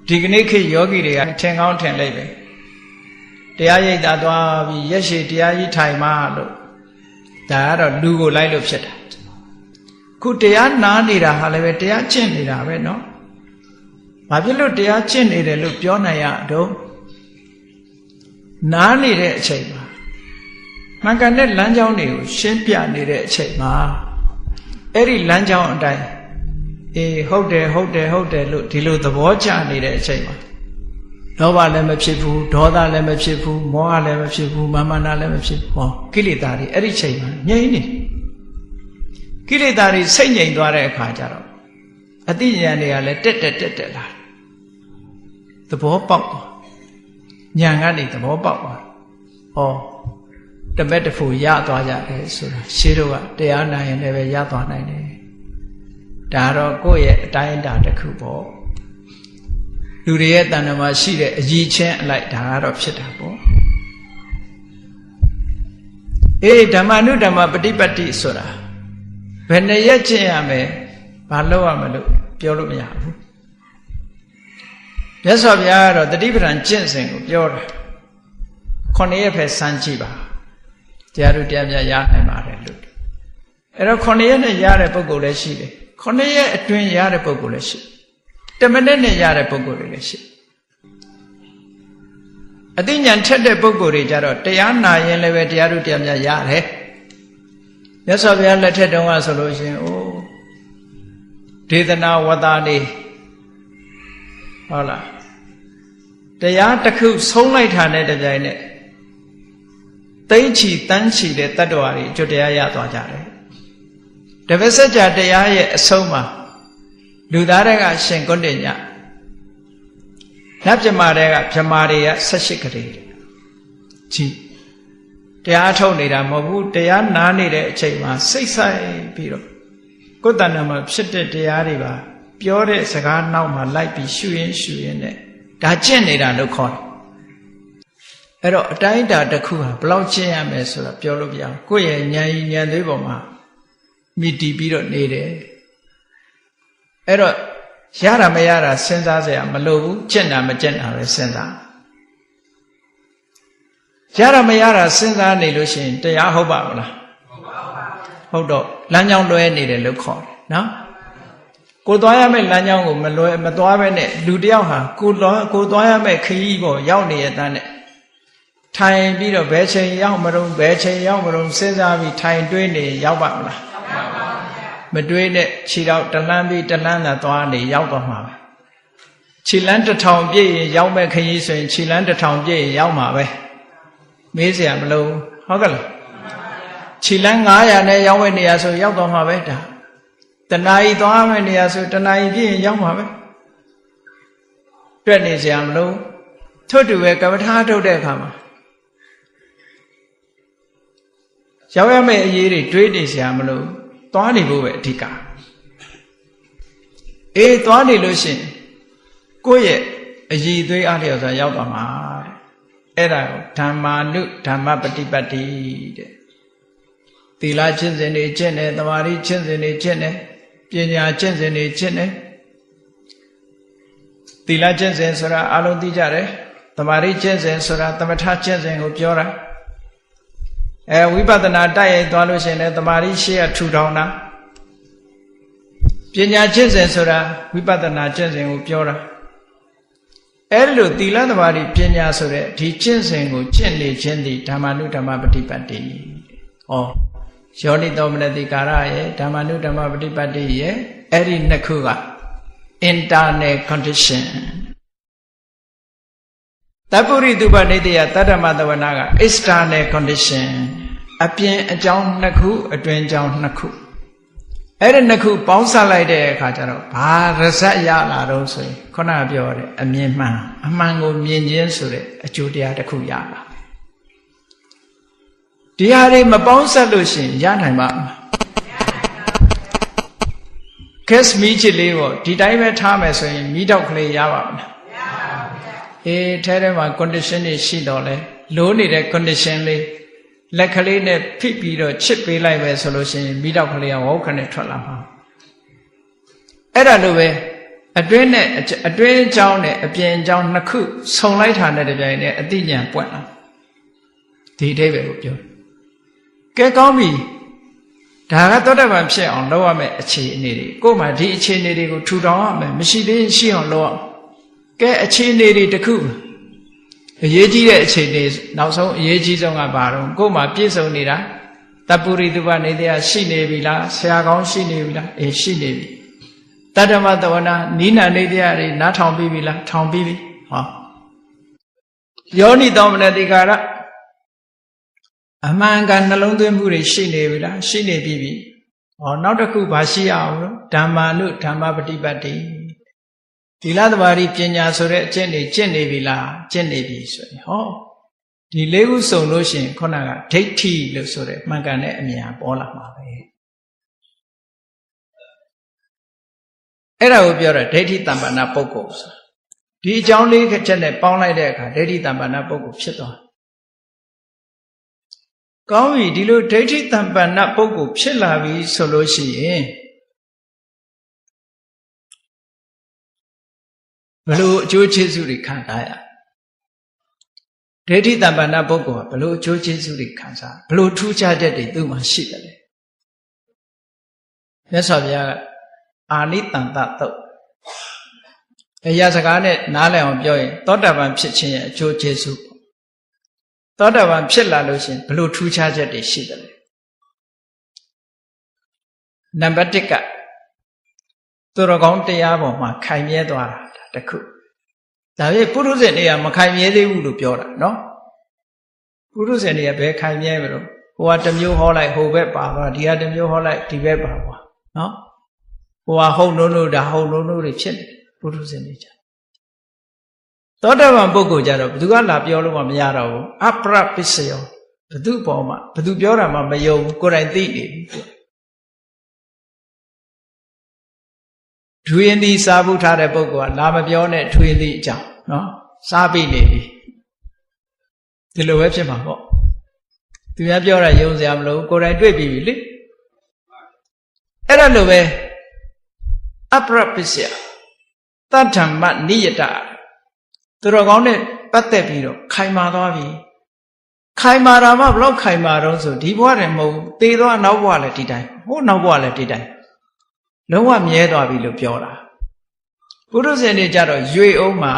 ဒီကနေ့ခေတ်ယောဂီတွေကထင်ကောင်းထင်လိုက်ပဲတရားရိပ်သာသွားပြီးရက်ရှည်တရားကြီးထိုင်မှလို့ဒါကတော့လူကိုလိုက်လို့ဖြစ်တာခုတရားနားနေတာဟာလည်းပဲတရားကျင့်နေတာပဲเนาะဘာဖြစ်လို့တရားကျင့်နေတယ်လို့ပြောနိုင်ရတော့နားနေတဲ့အချိန်မှာမှန်ကန်တဲ့လမ်းကြောင်းတွေကိုရှင်းပြနေတဲ့အချိန်မှာအဲ့ဒီလမ်းကြောင်းအတိုင်းအေးဟုတ်တယ်ဟုတ်တယ်ဟုတ်တယ်လို့ဒီလိုသဘောကျနေတဲ့အချိန်မှာလောဘလည်းမဖြစ်ဘူးဒေါသလည်းမဖြစ်ဘူးမောဟလည်းမဖြစ်ဘူးမာမနာလည်းမဖြစ်ဘူးဟောကိလေသာတွေအဲ့ဒီချိန်မှာငြိမ့်နေကိလေသာတွေစိတ်ငြိမ်သွားတဲ့အခါကျတော့အတိဉာဏ်တွေကလည်းတက်လာသဘောပေါက်သွားဉာဏ်ကနေသဘောပေါက်သွားဟောတမက်တဖူရသွားကြတယ်ဆိုတာရှင်းတော့ကတရားနာရင်လည်းပဲရသွားနိုင်တယ်ဒါတော့ကိုယ့်ရဲ့အတိုင်းအတာတစ်ခုပေါ့လူတွေရဲ့တဏ္ဍာမှာရှိတဲ့အရည်ချင်းအလိုက်ဒါကတော့ဖြစ်တာပေါ့အေးဓမ္မနုဓမ္မပฏิပတ်တိဆိုတာဘယ်နဲ့ရက်ကျင့်ရမယ်ဘာလုပ်ရမလို့ပြောလို့မရဘူးမြတ်စွာဘုရားကတော့တတိပဌာန်ကျင့်စဉ်ကိုပြောတာ9ရက်ပဲစမ်းကြည့်ပါတရားတို့တရားပြရနိုင်ပါတယ်လို့အဲ့တော့9ရက်နဲ့ရတဲ့ပုဂ္ဂိုလ်လည်းရှိတယ်9ရက်အတွင်းရတဲ့ပုဂ္ဂိုလ်လည်းရှိ10မိနစ်နဲ့ရတဲ့ပုဂ္ဂိုလ်တွေလည်းရှိအသိဉာဏ်ထက်တဲ့ပုဂ္ဂိုလ်တွေကြတော့တရားနာရင်လည်းပဲတရားတို့တရားပြရတယ်မြတ်စွာဘုရားလက်ထက်တုန်းကဆိုလို့ရှိရင်ဒေသနာဝတ္တနေဟုတ်လားတရားတစ်ခုဆုံးလိုက်တာနဲ့တပြိုင်နက်သိမ့်ချီတန်းချီတဲ့တတ္တဝါတွေကျွတ်တရားရသွားကြတယ်တပည့်စကြာတရားရဲ့အဆုံးမှာလူသားတွေကရှင်ကုဋ္ဌိညနတ်ပြမာတွေကပြမာတွေက18ကလေးကြီးတရားထုတ်နေတာမဟုတ်ဘူးတရားနားနေတဲ့အချိန်မှာစိတ်ဆိုင်ပြီးတော့ကိုယ်တဏ္ဍာမှာဖြစ်တဲ့တရားတွေပါပြောတဲ့စကားနောက်မှာလိုက်ပြီးရှုရင်းနဲ့ဒါကျင့်နေတာလို့ခေါ်တယ်အဲ့တော့အတိုင်းအတာတစ်ခုဟာဘယ်လောက်ကျင့်ရမယ်ဆိုတော့ပြောလို့ပြအောင်ကိုယ့်ရဲ့ဉာဏ်သွေးပေါ်မှာမိတီးပြီးတော့နေတယ်အဲ့တော့ရတာမရတာစဉ်းစားစရာမလိုဘူးကျင့်တာမကျင့်တာပဲစဉ်းစားရတာမရတာစဉ်းစားနေလို့ရှိရင်တရားဟုတ်ပါမလားဟုတ်တော့လမ်းကြောင်းလွဲနေတယ်လို့ခေါ်တယ်နော်ကိုသွားရမယ့်လမ်းကြောင်းကိုမသွားပဲနဲ့လူတယောက်ဟာကိုသွားရမယ့်ခရီးပေါ်ရောက်နေရတဲ့နဲ့ထိုင်ပြီးတော့ဘယ်ချိန်ရောက်မလို့စဉ်းစားပြီးထိုင်တွေးနေရောက်ပါမလားမတွေးနဲ့ခြေတော့တလန်းပြီးတလန်းသာသွားနေရောက်တော့မှာပဲခြေလန်း1000ပြည့်ရင်ရောက်မဲ့ခရီးဆိုရင်ခြေလန်း1000ပြည့်ရင်ရောက်မှာပဲမေးเสียမလို့ဟုတ်ကဲ့လားခြေလန်း900နဲ့ရောက်မဲ့နေရာဆိုရောက်တော့မှာပဲဒါတဏှာကြီးသွားမဲ့နေရာဆိုတဏှာကြီးပြည့်ရင်ရောက်မှာပဲတွေ့နေเสียမလို့ထို့တူပဲကပ္ပထာထုတ်တဲ့အခါမှာရောက်ရမယ့်အရေးတွေတွေးနေเสียမလို့သွားနေဖို့ပဲအဓိကသွားနေလို့ရှိရင်ကိုယ့်ရဲ့အည်သွေးအားလျော်စွာရောက်သွားမှာအဲ့ဒါကိုဓမ္မာနုဓမ္မပฏิပတ်တိတဲ့သီလကျင့်စဉ်တွေကျင့်တယ်သမာဓိကျင့်စဉ်တွေကျင့်တယ်ပညာကျင့်စဉ်တွေကျင့်တယ်သီလကျင့်စဉ်ဆိုတာအလုံးသိကြတယ်သမာဓိကျင့်စဉ်ဆိုတာသမထကျင့်စဉ်ကိုပြောတာဝိပဿနာတိုက်ရိုက်သွားလို့ရှိရင်လည်းသမာဓိရှိရထူထောင်တာပညာကျင့်စဉ်ဆိုတာဝိပဿနာကျင့်စဉ်ကိုပြောတာအဲ့လိုသီလသမာဓိပညာဆိုတဲ့ဒီကျင့်စဉ်ကိုကျင့်နေခြင်းသည်ဓမ္မနုဓမ္မပฏิပတ်တိယောနိသောမနတိကာရရဲ့ဓမ္မနုဓမ္မပฏิပတ်တိရဲ့အဲ့ဒီနှစ်ခုက internal condition တပုရိတုပနိတယတတ္တမတဝနာက external condition အပြင်အကြောင်းနှစ်ခုအတွင်းအကြောင်းနှစ်ခုအဲ့ဒီနှစ်ခုပေါင်းစပ်လိုက်တဲ့အခါကျတော့ဘာရဇတ်ရလာတော့ဆိုရင်ခုနကပြောတဲ့အမြင်မှန်အမှန်ကိုမြင်ခြင်းဆိုတဲ့အကျိုးတရားတစ်ခုရလာဒီဟာတွေမပေါင်းစပ်လို့ရှိရင်ရနိုင်ပါ့မလားcase မီးချစ်လေးပေါ့ဒီတိုင်းပဲထားမယ်ဆိုရင်မီးတောက်ကလေးရပါမလားထဲမှာ condition တွေရှိတော့လဲလိုးနေတဲ့ condition လေးလက်ကလေးနဲ့ဖိပြီးတော့ချစ်ပေးလိုက်ပဲဆိုလို့ရှိရင်မိတော့ကလေးကဝေါခနဲ့ထွက်လာမှာအဲ့ဒါလိုပဲ အတွင်းနဲ့အတွင်းအကြောင်းနဲ့အပြင်အကြောင်းနှစ်ခုဆုံလိုက်တာနဲ့တပြိုင်နက်အတိညာပွင့်လာဒီအဓိပ္ပာယ်ကိုပြောကဲကောင်းပြီဒါကသောတာပန်ဖြစ်အောင်လုပ်ရမယ့်အခြေအနေတွေကိုယ်မှဒီအခြေအနေတွေကိုထူထောင်ရမယ်မရှိသေးရင်ရှိအောင်လုပ်ရကဲအခြေအနေတွေတစ်ခုအရေးကြီးတဲ့အခြေအနေနောက်ဆုံးအရေးကြီးဆုံးကဘာတော့ကိုယ်မှပြည့်စုံနေတာတပ္ပုရိသုဘနေတရားရှိနေပြီလားဆရာကောင်းရှိနေပြီလားအေးရှိနေပြီတတ္တမတဝနာနိနာနေတရားတွေနားထောင်ပြီးပြီလားထောင်ပြီးပြီဟောယောနိသောမနတိကာရအမှန်ကန်နှလုံးသွင်းမှုတွေရှိနေပြီလားရှိနေပြီဟောနောက်တစ်ခုဘာရှိရအောင်လို့ဓမ္မာနုဓမ္မပฏิပတ်တိသီလသမာဓိပညာဆိုတဲ့အကျင့်တွေကျင့်နေပြီလားကျင့်နေပြီဆိုရင်ဟောဒီလေးခုစုံလို့ရှိရင်ခုနကဒိဋ္ဌိလို့ဆိုတဲ့မှန်ကန်တဲ့အမြင်ပေါ်လာမှာပဲအဲ့ဒါကိုပြောတာဒိဋ္ဌိတမ္ပန္နပုဂ္ဂိုလ်ဆိုဒီအကြောင်းလေးချက်နဲ့ပေါင်းလိုက်တဲ့အခါဒိဋ္ဌိတမ္ပန္နပုဂ္ဂိုလ်ဖြစ်သွားကောင်းပြီဒီလိုဒိဋ္ဌိတမ္ပန္နပုဂ္ဂိုလ်ဖြစ်လာပြီဆိုလို့ရှိရင်ဘလို့အကျိုးကျေးဇူးတွေခံစားရဒိဋ္ဌိတမ္ပန္နပုဂ္ဂိုလ်ကဘလို့အကျိုးကျေးဇူးတွေခံစားဘလို့ထူးခြားချက်တွေသူ့မှာရှိတယ်လေမြတ်စွာဘုရားကအာနိတန္တတုတ်အရာစကားနဲ့နားလည်အောင်ပြောရင်သောတာပန်ဖြစ်ခြင်းရဲ့အကျိုးကျေးဇူးသောတာပန်ဖြစ်လာလို့ရှိရင်ဘလို့ထူးခြားချက်တွေရှိတယ်လေနံပါတ်1ကသူတော်ကောင်းတရားပေါ်မှာခိုင်မြဲသွားတာတခုဒါပေမဲ့ပုရုဇဉ်တွေကမခိုင်မြဲသေးဘူးလို့ပြောတာနော်ပုရုဇဉ်တွေကဘယ်ခိုင်မြဲမလို့ဟိုကတစ်မျိုးဟောလိုက်ဟိုဘက်ပါသွားဒီကတစ်မျိုးဟောလိုက်ဒီဘက်ပါသွားနော်ဟိုကဟုတ်လို့ဒါဟုတ်လို့တွေဖြစ်နေပုရုဇဉ်တွေကြသောတာပန်ပုဂ္ဂိုလ်ကြတော့ဘသူကလာပြောလို့မရတော့ဘူးအပရပစ္စယောဘသူပေါ်မှာဘသူပြောတာမှမယုံဘူးကိုယ်တိုင်သိနေပြီထွေးသည်စားဖို့ထားတဲ့ပုဂ္ဂိုလ်ကလာမပြောနဲ့ထွေးသည်အကြောင်းနော်စားပြီးနေပြီဒီလိုပဲဖြစ်မှာပေါ့သူများပြောတာယုံစရာမလိုကိုယ်တိုင်တွေ့ပြီးပြီလေအဲ့ဒါလိုပဲအပရပစ္စယတတ္ထမနိယတသူတော်ကောင်းနဲ့ပတ်သက်ပြီးတော့ခိုင်မာသွားပြီခိုင်မာတာမှဘလို့ခိုင်မာတော့ဆိုဒီဘဝတည်းမဟုတ်ဘူးသေသွားနောက်ဘဝလည်းဒီတိုင်းဟိုနောက်ဘဝလည်းဒီတိုင်းလုံးဝမြဲသွားပြီလို့ပြောတာပုရုဇဉ်တွေကြတော့ရွေအောင်မှာ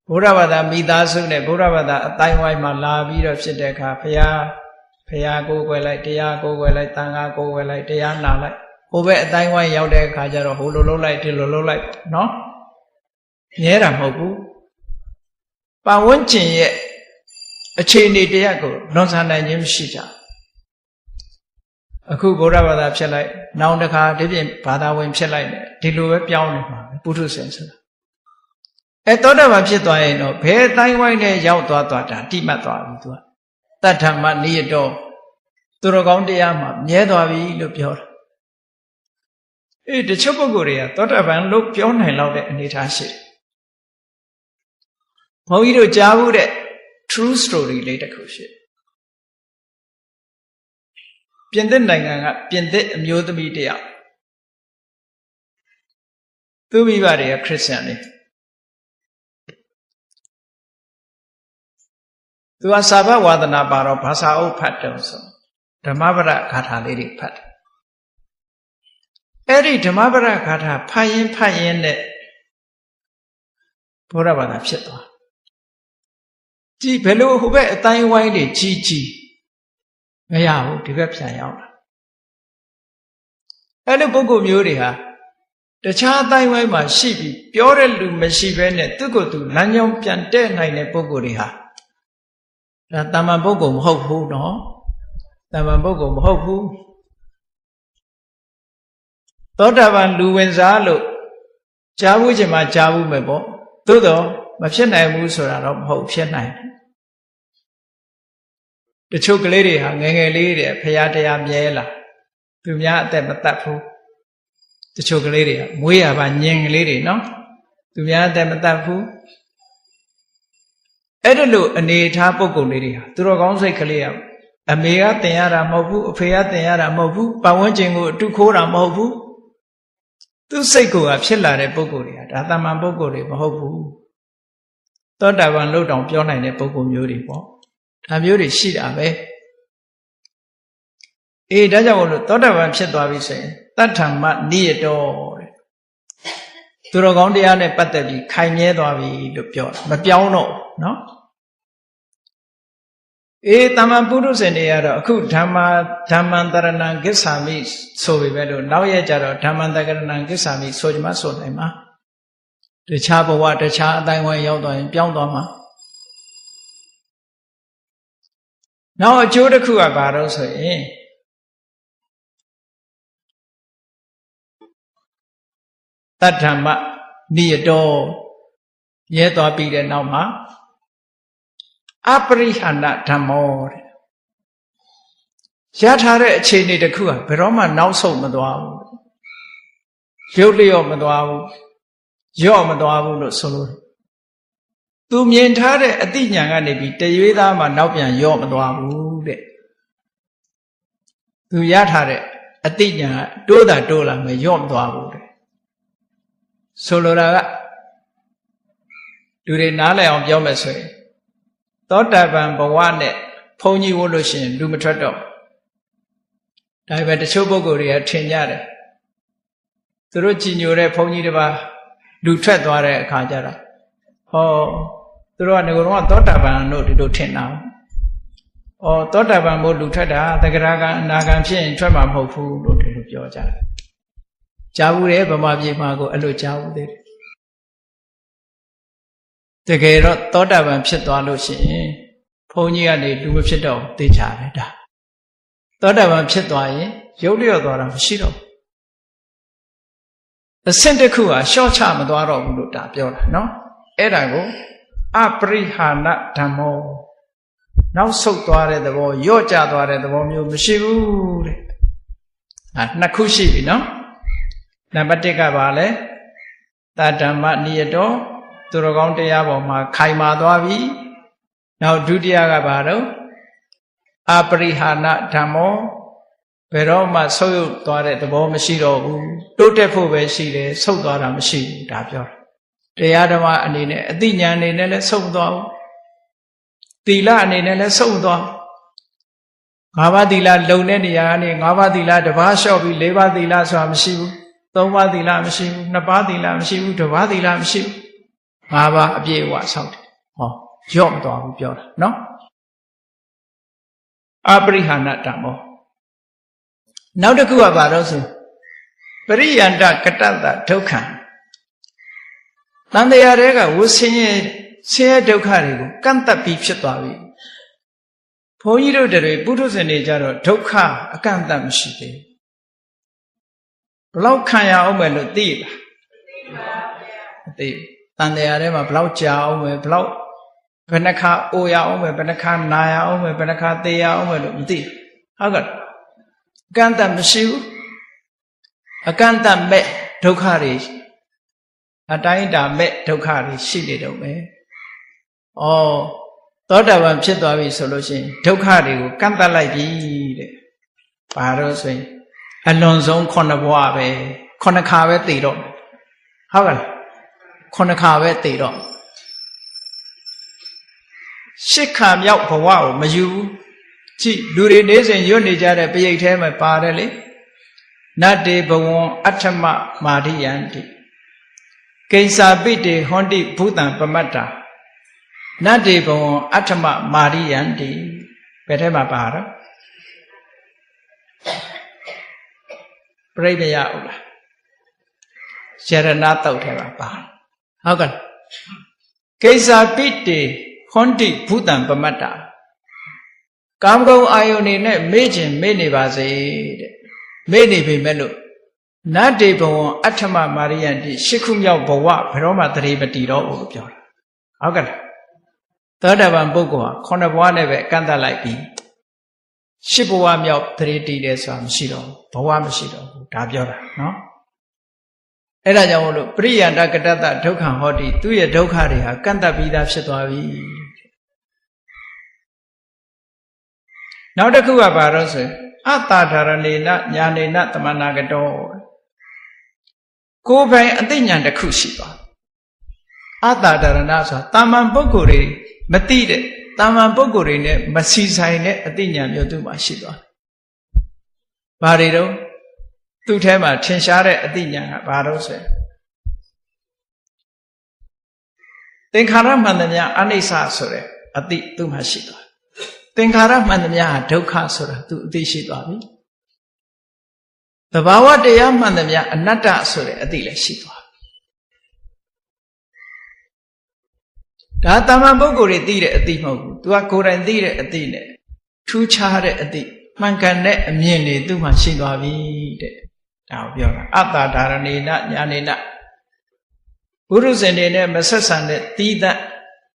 ဘုရားဘာသာမိသားစုနဲ့ဘုရားဘာသာအတိုင်းဝိုင်းမှာလာပြီးတော့ဖြစ်တဲ့အခါဘုရားကိုယ်ွယ်လိုက်တရားကိုယ်ွယ်လိုက်တန်ခါကိုယ်ွယ်လိုက်တရားနာလိုက်ဟိုဘက်အတိုင်းဝိုင်းရောက်တဲ့အခါကျတော့ဟိုလိုလုံးလိုက်ဒီလိုလုံးလိုက်နော်မြဲတာမဟုတ်ဘူးပတ်ဝန်းကျင်ရဲ့အခြေအနေတရားကိုလွန်ဆန်နိုင်ခြင်းမရှိကြအခုဗုဒ္ဓဘာသာဖြစ်လိုက်နောက်တစ်ခါဒီပြင်ဘာသာဝင်ဖြစ်လိုက်ဒီလိုပဲပြောင်းနေမှာပုထုဇဉ်ဆိုတာသောတာပန်ဖြစ်သွားရင်တော့ဘယ်တိုင်းဝိုင်းနဲ့ရောက်သွားတာတိမှတ်သွားပြီသူကတတ္ထမနိယတောသူတော်ကောင်းတရားမှာမြဲသွားပြီလို့ပြောတာတချို့ပုဂ္ဂိုလ်တွေကသောတာပန်လို့ပြောနိုင်လောက်တဲ့အနေအထားရှိတယ်ဘုန်းကြီးတို့ကြားဘူးတဲ့ true story လေးတစ်ခုရှိပြင်သစ်နိုင်ငံကပြင်သစ်အမျိုးသမီးတယောက်သူမိဘတွေကခရစ်ယာန်တွေသူကစာဘဝါဒနာပါတော့ဘာသာအုပ်ဖတ်တယ်ဆိုဓမ္မပဒဂါထာလေးတွေဖတ်တယ်အဲ့ဒီဓမ္မပဒဂါထာဖတ်ရင်နဲ့ဘုရားဘာသာဖြစ်သွားကြည်ဘယ်လိုဟိုဘက်အတိုင်းဝိုင်းတွေကြီးမရဘူးဒီဘက်ပြန်ရောက်တာအဲ့လိုပုဂ္ဂိုလ်မျိုးတွေဟာတခြားအတိုင်းဝိုင်းမှာရှိပြီးပြောတဲ့လူမရှိဘဲနဲ့သူ့ကိုယ်သူလမ်းကြောင်းပြန်တဲ့နိုင်တဲ့ပုဂ္ဂိုလ်တွေဟာဒါတမ္မာပုဂ္ဂိုလ်မဟုတ်ဘူးနော်တမ္မာပုဂ္ဂိုလ်မဟုတ်ဘူးသောတာပန်လူဝင်စားလို့ကြားဘူးခြင်းမှာကြားဘူးမယ်ပေါ့သို့တော့မဖြစ်နိုင်ဘူးဆိုတာတော့မဟုတ်ဖြစ်နိုင်တယ်တချို့ကလေးတွေဟာငယ်ငယ်လေးတွေဖရာတရားမြဲလာသူများအသက်မတတ်ဘူးတချို့ကလေးတွေကမွေးရပါညင်ကလေးတွေနော်သူများအသက်မတတ်ဘူးအဲ့ဒါလို့အနေထားပုဂ္ဂိုလ်လေးတွေဟာသူတော်ကောင်းစိတ်ကလေးကအမေကတင်ရတာမဟုတ်ဘူးအဖေကတင်ရတာမဟုတ်ဘူးပတ်ဝန်းကျင်ကိုအတုခိုးတာမဟုတ်ဘူး သူစိတ်ကိုဖြစ်လာတဲ့ပုဂ္ဂိုလ်တွေကဒါတမန်ပုဂ္ဂိုလ်တွေမဟုတ်ဘူးသောတာပန်လို့တောင်ပြောနိုင်တဲ့ပုဂ္ဂိုလ်မျိုးတွေပေါ့ဒါမျိုးတွေရှိတာပဲဒါကြောင့်မို့လို့သောတာပန်ဖြစ်သွားပြီဆိုရင်တတ္ထမနိယတောတဲ့သူတော်ကောင်းတရားနဲ့ပတ်သက်ပြီးခိုင်မြဲသွားပြီလို့ပြောတာမပြောင်းတော့နော်တမန်ပုရုဇဉ်တွေကတော့အခုဓမ္မံတရဏံကိစ္ဆာမိဆိုပေမဲ့လို့နောက်ရကြတော့ဓမ္မံတရဏံကိစ္ဆာမိဆိုကြမှာဆိုနိုင်မှာတခြားဘဝတခြားအတိုင်းဝိုင်းရောက်သွားရင်ပြောင်းသွားမှာနောက်အကျိုးတစ်ခုကဘာလို့ဆိုရင်တတ္ထမနိယတောရဲသွားပြီးတဲ့နောက်မှာအပရိဟဏဓမ္မောတဲ့ရထားတဲ့အခြေအနေတစ်ခုကဘယ်တော့မှနောက်ဆုတ်မသွားဘူးရုပ်လျော့မသွားဘူးယော့မသွားဘူးလို့ဆိုလို့သူမြင်ထားတဲ့အသိဉာဏ်ကနေပြီးတရွေးသားမှနောက်ပြန်ယော့မသွားဘူးတဲ့သူရထားတဲ့အသိဉာဏ်ကတိုးတာတိုးလာမယ်ယော့မသွားဘူးတဲ့ဆိုလိုတာကလူတွေနားလည်အောင်ပြောမယ်ဆိုရင်သောတာပန်ဘဝနဲ့ဘုန်းကြီးဝတ်လို့ရှိရင်လူမထွက်တော့ဒါပေမဲ့တချို့ပုဂ္ဂိုလ်တွေကထင်ကြတယ်သူတို့ကြည်ညိုတဲ့ဘုန်းကြီးတစ်ပါးလူထွက်သွားတဲ့အခါကျတော့သူတို့ကငကိုယ်တော့သောတာပန်တို့ဒီလိုထင်တာသောတာပန်မို့လူထွက်တာသဂရကံအနာကံဖြစ်ရင်ထွက်မှာမဟုတ်ဘူးလို့ဒီလိုပြောကြတယ်ကြားဘူးတယ်ဗမာပြည်မှာကိုအဲ့လိုကြားဘူးသေးတယ်တကယ်တော့သောတာပန်ဖြစ်သွားလို့ရှိရင်ဘုန်းကြီးကနေလူမဖြစ်တော့သိချတယ်ဒါသောတာပန်ဖြစ်သွားရင်ရုပ်လျော့သွားတာမရှိတော့အဆင့်တစ်ခုဟာရှော့ချမသွားတော့ဘူးလို့ဒါပြောတာနော်အဲ့ဒါကိုအပရိဟာဏဓမ္မောနောက်ဆုတ်သွားတဲ့သဘောယော့ကျသွားတဲ့သဘောမျိုးမရှိဘူးတဲ့နှစ်ခုရှိပြီနော်နံပါတ်1ကပါလဲတတ္တမနိယတောသူတော်ကောင်းတရားပေါ်မှာခိုင်မာသွားပြီနောက်ဒုတိယကဘာတော့အပရိဟာဏဓမ္မောဘယ်တော့မှဆုတ်ယုတ်သွားတဲ့သဘောမရှိတော့ဘူးတိုးတက်ဖို့ပဲရှိတယ်ဆုတ်သွားတာမရှိဘူးဒါပြောတာတရားဓမ္မအနေနဲ့အသိဉာဏ်အနေနဲ့လည်းဆုတ်သွားဘူးသီလအနေနဲ့လည်းဆုတ်သွား၅ပါးသီလလုံတဲ့နေရာကနေ၅ပါးသီလတစ်ပါးလျှော့ပြီး၄ပါးသီလဆိုတာမရှိဘူး၃ပါးသီလမရှိဘူး၂ပါးသီလမရှိဘူးတစ်ပါးသီလမရှိဘူး၅ပါးအပြည့်အဝဆောက်တယ်ရော့မသွားဘူးပြောတာနော်အပရိဟာဏဓမ္မောနောက်တစ်ခုကဘာလို့ဆိုပရိယန္တကတ္တတဒုက္ခံတန်တရားတွေကဝဆင်းရဲဒုက္ခတွေကိုကန့်သက်ပြီးဖြစ်သွားပြီဘုန်းကြီးတို့တွေပုထုဇဉ်တွေကြတော့ဒုက္ခအကန့်အသတ်မရှိသေးဘလောက်ခံရအောင်မယ်လို့သိလားမသိတန်တရားထဲမှာဘလောက်ကြာအောင်မယ်ဘလောက်ဘယ်နှခါအိုရအောင်မယ်ဘယ်နှခါနာရအောင်မယ်ဘယ်နှခါသေရအောင်မယ်လို့မသိဟုတ်ကဲ့အကန့်အသတ်မရှိဘူးအကန့်အသတ်မဲ့ဒုက္ခတွေအတိုင်းတာမဲ့ဒုက္ခတွေရှိနေတော့မယ်သောတာပန်ဖြစ်သွားပြီဆိုလို့ရှိရင်ဒုက္ခတွေကိုကန့်သတ်လိုက်ပြီတဲ့ဘာလို့ဆိုရင်အလွန်ဆုံး9ဘဝပဲ9ခါပဲသိတော့ဟုတ်ကဲ့9ခါပဲသိတော့10ခါမြောက်ဘဝကိုမယူကြည့်လူတွေနေစဉ်ရွတ်နေကြတဲ့ပရိတ်ထဲမှာပါတယ်လေနတ္တေဘဝံအဋ္ဌမမာရိယံတိကိဉ္စာပိတေဟွန်တိဘုတံပမတ္တာနတ္တေဘဝံအဋ္ဌမမာရိယံတိဘယ်ထဲမှာပါတော့ပြိဋ္ဌယဟုတ်လားရဏတုတ်ထဲမှာပါဟုတ်ကဲ့ကိဉ္စာပိတေဟွန်တိဘုတံပမတ္တာကာမဂုဏ်အာယုန်နေနဲ့မေ့ခြင်းမေ့နေပါစေတဲ့မေ့နေပြီမဲ့လို့နတ္တေဘဝံအဋ္ဌမမာရိယံတိ8ခုမြောက်ဘဝဘယ်တော့မှသတိမတည်တော့ဘူးလို့ပြောတာဟုတ်ကဲ့သောတာပန်ပုဂ္ဂိုလ်ဟာ9ဘဝနဲ့ပဲကန့်သတ်လိုက်ပြီး10ဘဝမြောက်သတိတည်တယ်ဆိုတာမရှိတော့ဘူးဘဝမရှိတော့ဘူးဒါပြောတာနော်အဲ့ဒါကြောင့်မို့လို့ပရိယန္တကတ္တတဒုက္ခံဟောတိသူ့ရဲ့ဒုက္ခတွေဟာကန့်သတ်ပြီးသားဖြစ်သွားပြီနောက်တစ်ခုကဘာလို့ဆိုအတ္တဓာရဏေနညာနေနသမဏဂတော ကိုယ်ပိုင်အသိဉာဏ်တစ်ခုရှိသွားအတ္တဒရဏဆိုတာမန်ပုဂ္ဂိုလ်တွေမသိတဲ့တာမန်ပုဂ္ဂိုလ်တွေနဲ့မစီဆိုင်တဲ့အသိဉာဏ်မျိုးသူ့မှာရှိသွားဘာတွေတော့သူ့ထဲမှာထင်ရှားတဲ့အသိဉာဏ်ကဘာလို့ဆိုရင်သင်္ခါရမှန်သမျှအနိစ္စဆိုတဲ့အသိသူ့မှာရှိသွားသင်္ခါရမှန်သမျှဟာဒုက္ခဆိုတာသူအသိရှိသွားပြီသဘာဝတရားမှန်သမျှအနတ္တဆိုတဲ့အသိလည်းရှိသွားဒါတာမန်ပုဂ္ဂိုလ်တွေသိတဲ့အသိမဟုတ်ဘူးသူကကိုယ်တိုင်သိတဲ့အသိနဲ့ထူးခြားတဲ့အသိမှန်ကန်တဲ့အမြင်တွေသူ့မှာရှိသွားပြီတဲ့ဒါကိုပြောတာအတ္တဓာရဏေနညာနေနဘုရုဇဉ်တွေနဲ့မဆက်ဆံတဲ့သီးသန့်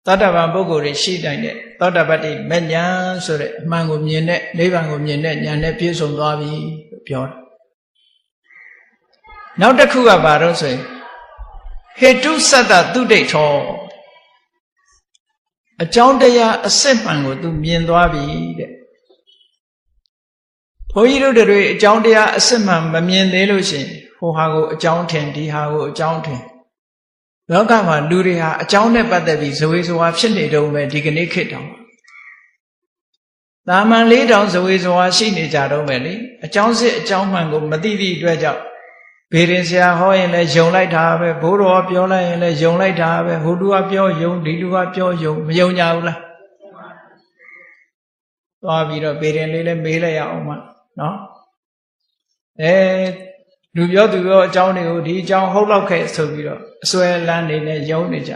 သောတာပန်ပုဂ္ဂိုလ်တွေရှိတိုင်းတဲ့သောတာပတ္တိမဉ္ဇဉ်ဆိုတဲ့အမှန်ကိုမြင်တဲ့နိဗ္ဗာန်ကိုမြင်တဲ့ဉာဏ်နဲ့ပြည့်စုံသွားပြီလို့ပြောတာနောက်တစ်ခုကဘာလို့ဆိုရင်ဟေတုစတ္တသုဒိဋ္ဌောအကြောင်းတရားအစစ်မှန်ကိုသူမြင်သွားပြီတဲ့ဘုန်းကြီးတို့တွေအကြောင်းတရားအစစ်မှန်မမြင်သေးလို့ရှိရင်ဟိုဟာကိုအကြောင်းထင်ဒီဟာကိုအကြောင်းထင်လောကမှာလူတွေဟာအကြောင်းနဲ့ပတ်သက်ပြီးဇဝေဇဝါဖြစ်နေတုန်းပဲဒီကနေ့ခေတ်တောင်တာမန်လေးတောင်ဇဝေဇဝါရှိနေကြတော့မယ်လေအကြောင်းစစ်အကြောင်းမှန်ကိုမသိသည့်အတွက်ကြောင့်ဘေရင်ဆရာဟောရင်လည်းယုံလိုက်တာပဲဘိုးတော်ပြောလိုက်ရင်လည်းယုံလိုက်တာပဲဟိုလူကပြောယုံဒီလူကပြောယုံမယုံကြဘူးလားသွားပြီးတော့ဘေရင်လေးလည်းမေးလိုက်ရအောင်မနော်လူပြောသူပြောအကြောင်းတွေကိုဒီအကြောင်းဟုတ်လောက်ခဲ့ဆိုပြီးတော့အစွဲလန်းနေနဲ့ယုံနေကြ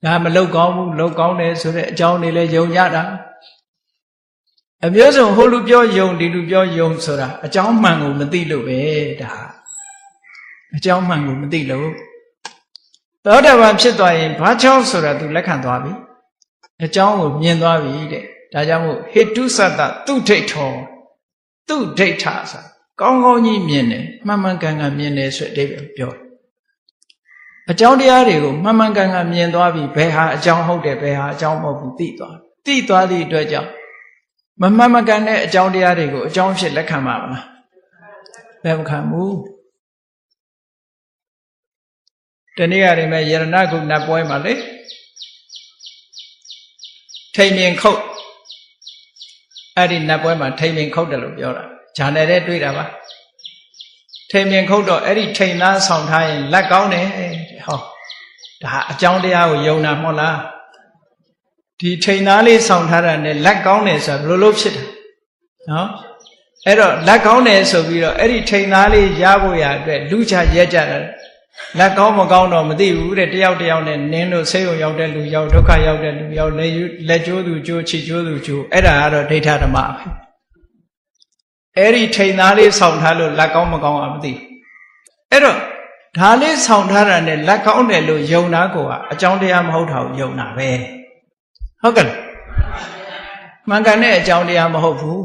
ဒါမလောက်ကောင်းဘူးလောက်ကောင်းတယ်ဆိုတဲ့အကြောင်းတွေလည်းယုံကြတာအမျိုးစုံဟိုလူပြောယုံဒီလူပြောယုံဆိုတာအကြောင်းမှန်ကိုမသိလို့ပဲဒါအကြောင်းမှန်ကိုမသိလို့သောတာပန်ဖြစ်သွားရင်ဘာကြောင့်ဆိုတာသူလက်ခံသွားပြီအကြောင်းကိုမြင်သွားပြီတဲ့ဒါကြောင့်မို့ဟေတုစတ္တသူဒိဋ္ဌောသူဒိဋ္ဌာဆိုကောင်းကောင်းကြီးမြင်တယ်မှန်မှန်ကန်ကန်မြင်တယ်ဆိုတဲ့အဓိပ္ပာယ်ပြောအကြောင်းတရားတွေကိုမှန်မှန်ကန်ကန်မြင်သွားပြီဘယ်ဟာအကြောင်းဟုတ်တယ်ဘယ်ဟာအကြောင်းမဟုတ်ဘူးသိသွားသည့်အတွက်ကြောင့်မမှန်မကန်တဲ့အကြောင်းတရားတွေကိုအကြောင်းဖြစ်လက်ခံပါမလားလက်မခံဘူးတနေ့ကတည်းကယရဏကုဏပွဲမှာလေထိန်မြင်ခုတ်အဲ့ဒီနတ်ပွဲမှာထိန်မြင်ခုတ်တယ်လို့ပြောတာဂျာနယ်ထဲတွေ့တာပါထိန်မြင်ခုတ်တော့အဲ့ဒီထိန်သားဆောင်ထားရင်လက်ကောင်းတယ်ဟောဒါအကြောင်းတရားကိုယုံတာမဟုတ်လားဒီထိန်သားလေးဆောင်ထားတာနဲ့လက်ကောင်းတယ်ဆိုတာဘယ်လိုလုပ်ဖြစ်တာနော်အဲ့တော့လက်ကောင်းတယ်ဆိုပြီးတော့အဲ့ဒီထိန်သားလေးရဖို့ရအတွက်လူချရဲကြတာလက်ကောင်းမကောင်းတော့မသိဘူးတဲ့တယောက်တယောက်နဲ့နင်းလို့ဆေးရုံရောက်တဲ့လူရောက်ဒုက္ခရောက်တဲ့လူရောက်လက်ကျိုးသူကျိုးခြေကျိုးသူကျိုးအဲ့ဒါကတော့ဒိဋ္ဌဓမ္မပဲအဲ့ဒီထိန်သားလေးဆောင်ထားလို့လက်ကောင်းမကောင်းอ่ะမသိဘူးအဲ့တော့ဒါလေးဆောင်ထားတာနဲ့လက်ကောင်းတယ်လို့ယုံတာကအကြောင်းတရားမဟုတ်တာကိုယုံတာပဲဟုတ်ကဲ့မှန်ကန်တဲ့အကြောင်းတရားမဟုတ်ဘူး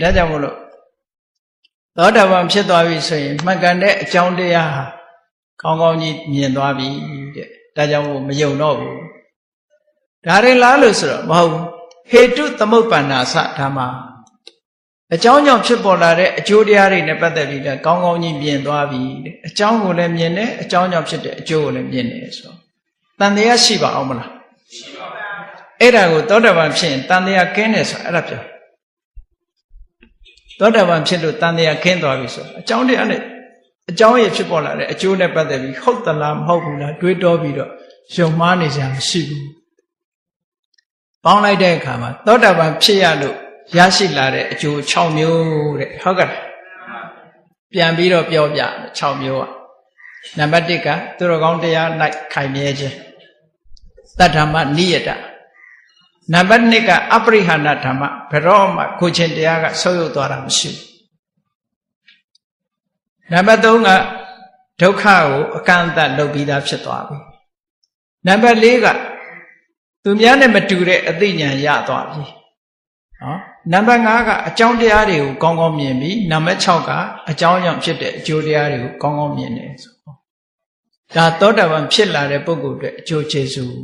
ဒါကြောင့်မို့လို့သောတာပန်ဖြစ်သွားပြီဆိုရင်မှန်ကန်တဲ့အကြောင်းတရားဟာကောင်းကောင်းကြီးမြင်သွားပြီတဲ့ဒါကြောင့်မို့မယုံတော့ဘူးဒါရင်လားလို့ဆိုတော့မဟုတ်ဘူးဟေတုသမုပ္ပန္နာသဓမ္မအကြောင်းကြောင့်ဖြစ်ပေါ်လာတဲ့အကျိုးတရားတွေနဲ့ပတ်သက်ပြီးတော့ကောင်းကောင်းကြီးမြင်သွားပြီတဲ့အကြောင်းကိုလည်းမြင်တယ်အကြောင်းကြောင့်ဖြစ်တဲ့အကျိုးကိုလည်းမြင်တယ်ဆိုတော့တန်တရားရှိပါအောင်မလားရှိပါပါအဲ့ဒါကိုသောတာပန်ဖြစ်ရင်တန်တရားကင်းတယ်ဆိုအဲ့ဒါပြောသောတာပန်ဖြစ်လို့တန်တရားကင်းသွားပြီဆိုအကြောင်းတရားနဲ့အကြောင်းရဖြစ်ပေါ်လာတဲ့အကျိုးနဲ့ပတ်သက်ပြီးဟုတ်သလားမဟုတ်ဘူးလားတွေးတောပြီးတော့ယုံမှားနေကြမရှိဘူးပေါင်းလိုက်တဲ့အခါမှာသောတာပန်ဖြစ်ရလို့ရရှိလာတဲ့အကျိုး6မျိုးတဲ့ဟုတ်ကဲ့ပြန်ပြီးတော့ပြောပြ6မျိုးอ่ะနံပါတ်1ကသူတော်ကောင်းတရား၌ခိုင်မြဲခြင်းတတ္ထမနိယတနံပါတ်2ကအပရိဟာဏဓမ္မဘယ်တော့မှကိုချင်းတရားကဆုပ်ယုပ်သွားတာမရှိဘူးနံပါတ်3ကဒုက္ခကိုအကန့်အသတ်လုပ်ပြီးသားဖြစ်သွားပြီနံပါတ်4ကသူများနဲ့မတူတဲ့အသိဉာဏ်ရသွားပြီနော်နံပါတ်5ကအကြောင်းတရားတွေကိုကောင်းကောင်းမြင်ပြီနံပါတ်6ကအကြောင်းကြောင့်ဖြစ်တဲ့အကျိုးတရားတွေကိုကောင်းကောင်းမြင်တယ်ဆိုဒါသောတာပန်ဖြစ်လာတဲ့ပုဂ္ဂိုလ်အတွက်အကျိုးကျေးဇူး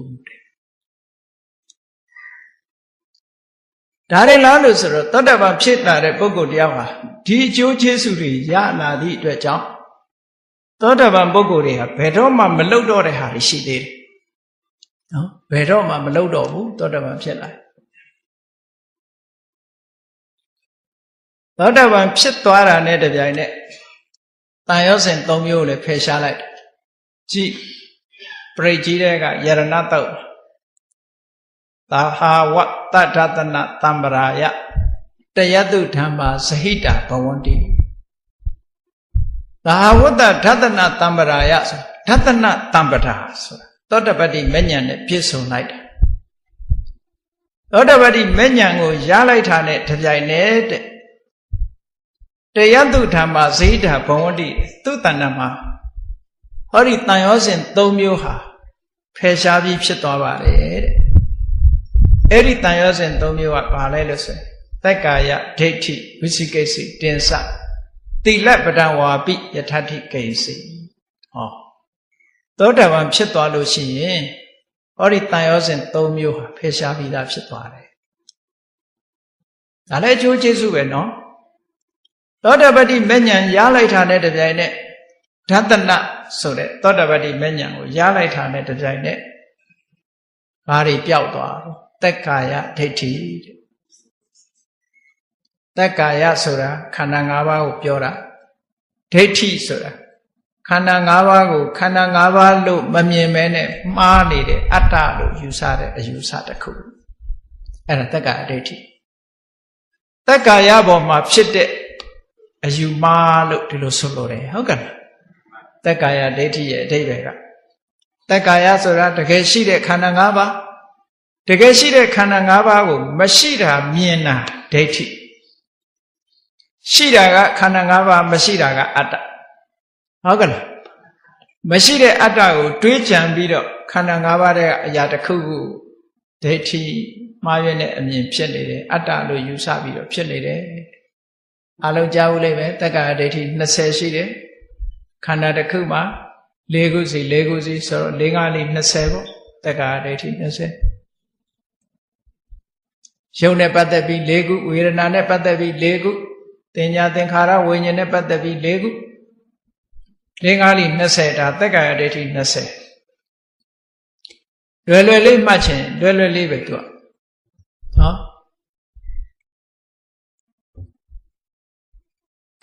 ဒါရင်လားလို့ဆိုတော့သောတာပန်ဖြစ်လာတဲ့ပုဂ္ဂိုလ်တယောက်ဟာဒီအကျိုးကျေးဇူးတွေရလာသည့်အတွက်ကြောင့်သောတာပန်ပုဂ္ဂိုလ်တွေဟာဘယ်တော့မှမလုတော့တဲ့ဟာတွေရှိသေးတယ်နော်ဘယ်တော့မှမလုတော့ဘူးသောတာပန်ဖြစ်လာသောတာပန်ဖြစ်သွားတာနဲ့တပြိုင်နက်တန်ရောစဉ်၃မျိုးလည်းဖယ်ရှားလိုက်ကြည့်ပရိကြီးတဲ့ကယရဏတုတ်သာဟာဝတ္တဒသနတံပရာယတယတုဓမ္မာဇဟိတာဘဝန္တိသာဟာဝတ္တဒသနတံပရာယဆိုဒသနတံပရာဆိုတာသောတပတ္တိမဉ္ဇဉ်နဲ့ပြည့်စုံလိုက်တာသောတပတ္တိမဉ္ဇဉ်ကိုရလိုက်တာနဲ့တပြိုင်နက်တဲ့တယတုဓမ္မာဇဟိတာဘဝန္တိသူ့တဏ္ဍမှာဟောဒီတန်ရောစဉ်၃မျိုးဟာဖယ်ရှားပြီးဖြစ်သွားပါတယ်တဲ့အဲ့ဒီတန်ရောစဉ်၃မျိုးကဘာလဲလို့ဆိုရင်သက္ကာယဒိဋ္ဌိဝိသိကိစ္စတင်္စသီလပဒံဝါပိယထဋ္ဌိကိစ္စဟောသောတာပန်ဖြစ်သွားလို့ရှိရင်ဟောဒီတန်ရောစဉ်၃မျိုးဟာဖယ်ရှားပြီးသားဖြစ်သွားတယ်ဒါလည်းအကျိုးကျေးဇူးပဲနော်သောတာပတ္တိမဉ္ဇဉ်ရလိုက်တာနဲ့တပြိုင်နက်ဒသနဆိုတဲ့သောတာပတ္တိမဉ္ဇဉ်ကိုရလိုက်တာနဲ့တပြိုင်နက်ဘာတွေပျောက်သွားတော့သက္ကာယဒိဋ္ဌိသက္ကာယဆိုတာခန္ဓာ၅ပါးကိုပြောတာဒိဋ္ဌိဆိုတာခန္ဓာ၅ပါးကိုခန္ဓာ၅ပါးလို့မမြင်မဲနဲ့မှားနေတဲ့အတ္တလို့ယူဆတဲ့အယူဆတစ်ခုအဲ့ဒါသက္ကာယဒိဋ္ဌိသက္ကာယပေါ်မှာဖြစ်တဲ့အယူမှားလို့ဒီလိုဆိုလိုတယ်ဟုတ်ကဲ့သက္ကာယဒိဋ္ဌိရဲ့အဓိပ္ပာယ်ကသက္ကာယဆိုတာတကယ်ရှိတဲ့ခန္ဓာ၅ပါးတကယ်ရှိတဲ့ခန္ဓာ၅ပါးကိုမရှိတာမြင်တာဒိဋ္ဌိရှိတာကခန္ဓာ၅ပါးမရှိတာကအတ္တဟုတ်ကဲ့မရှိတဲ့အတ္တကိုတွေးကြံပြီးတော့ခန္ဓာ၅ပါးတဲ့အရာတစ်ခုခုဒိဋ္ဌိမှားရတဲ့အမြင်ဖြစ်နေတယ်အတ္တလို့ယူဆပြီးတော့ဖြစ်နေတယ်အလုံးကြားဦးလိမ့်မယ်တက္ကရာဒိဋ္ဌိ20ရှိတယ်ခန္ဓာတစ်ခုမှာ၄ခုစီဆိုတော့၄၅လေး20ပေါ့တက္ကရာဒိဋ္ဌိ20ရုပ်နဲ့ပတ်သက်ပြီး၄ခုဝေဒနာနဲ့ပတ်သက်ပြီး၄ခုသင်ညာသင်္ခါရဝိညာဉ်နဲ့ပတ်သက်ပြီး၄ခု၄၅လေး20ဒါတက္ကရာဒိဋ္ဌိ20လွယ်လွယ်လေးမှတ်ချင်လွယ်လွယ်လေးပဲသူကနော်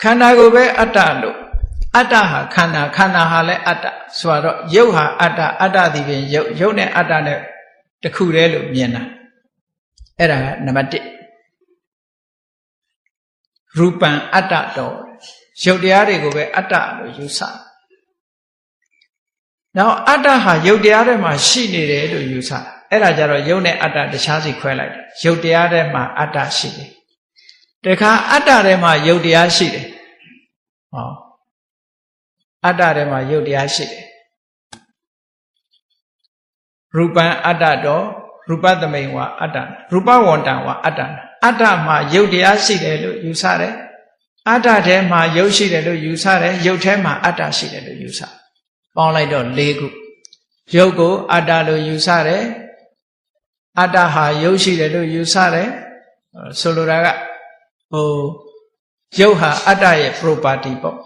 ခန္ဓာကိုယ်ပဲအတ္တလို့အတ္တဟာခန္ဓာခန္ဓာဟာလည်းအတ္တဆိုတော့ရုပ်ဟာအတ္တအတ္တဒီပြင်ရုပ်နဲ့အတ္တနဲ့တစ်ခုတည်းလို့မြင်တာအဲ့ဒါကနံပါတ်1ရူပံအတ္တတော်ရုပ်တရားတွေကိုပဲအတ္တလို့ယူဆနောက်အတ္တဟာရုပ်တရားတွေမှာရှိနေတယ်လို့ယူဆအဲ့ဒါကြတော့ရုပ်နဲ့အတ္တတခြားစီခွဲလိုက်တယ်ရုပ်တရားတွေမှာအတ္တရှိတယ်တခါအတ္တထဲမှာယုတ်တရားရှိတယ်ဟောအတ္တထဲမှာယုတ်တရားရှိတယ်ရူပံအတ္တတော်ရူပသမိန်ဝါအတ္တရူပဝန္တံဝါအတ္တအတ္တမှာယုတ်တရားရှိတယ်လို့ယူဆတယ်အတ္တထဲမှာယုတ်ရှိတယ်လို့ယူဆတယ်ယုတ်ထဲမှာအတ္တရှိတယ်လို့ယူဆပေါင်းလိုက်တော့၄ခုယုတ်ကိုအတ္တလို့ယူဆတယ်အတ္တဟာယုတ်ရှိတယ်လို့ယူဆတယ်ဆိုလိုတာကရုပ်ဟာအတ္တရဲ့ property ပေါ့